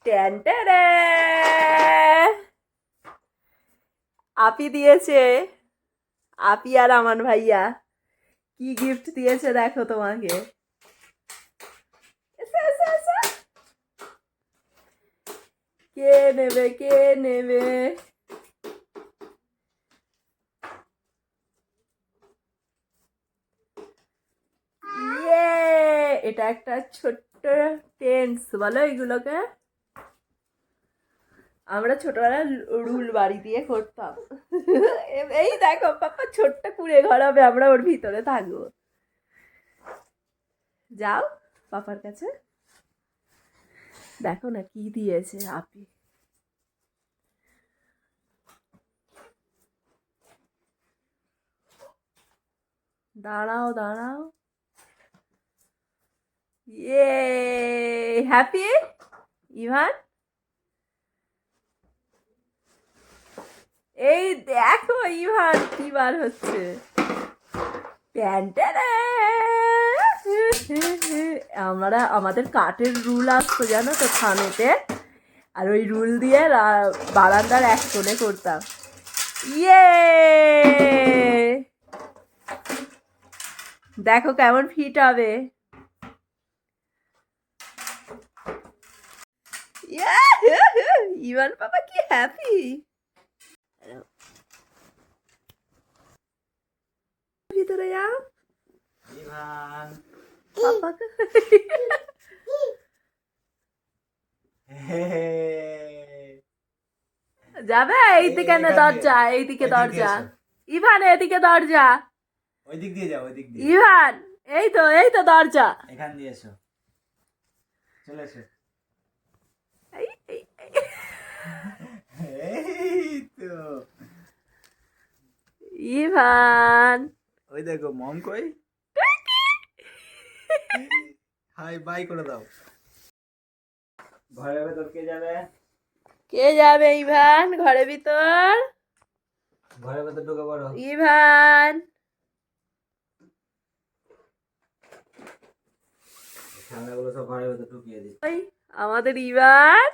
ট্যান্টারে আপি দিয়েছে, আপি আর আমান ভাইয়া কি গিফট দিয়েছে দেখো তোমাকে। কে নেবে কে নেবে? এটা একটা ছোট্ট টেন্স বলো এগুলোকে। আমরা ছোটবেলায় রুল বাড়ি দিয়ে করতাম। এই দেখো পাপা ছোট্ট কুড়ে ঘর হবে, আমরা ওর ভিতরে থাকবো। যাও পাপার কাছে, দেখো না কি দিয়েছে আপি। দাঁড়াও দাঁড়াও, ইয়ে হ্যাপি ইভান, এই দেখো ইভান কি বার হচ্ছে। আমরা আমাদের কাঠের রুল আসতো জানো তো থানেতে, আর ওই রুল দিয়ে বারান্দার এক কোণে করতাম। ইয়ে দেখো কেমন ফিট হবে। ইভান পাপা কি হ্যাপি। ভিতরে যাও ইভান, পাপাকে যাবে এইদিকে না দরজা, এইদিকে দরজা। ইভান এদিকে দরজা, ওই দিক দিয়ে যাও, ওই দিক দিয়ে। ইভান এই তো দরজা। এখান দিয়ে এসো, চলে এসো। এই তো ইভান ওই দেখো মম কই, হাই বাই করে দাও। ঘরের ভেতর কে যাবে? কে যাবে ইভান ঘরের ভিতর? ঘরের ভেতর ঢুকে পড়ো। ইভান ঠান্ডাগুলো সব ঘরের ভেতর ঢুকিয়ে দিই। আমাদের ইভান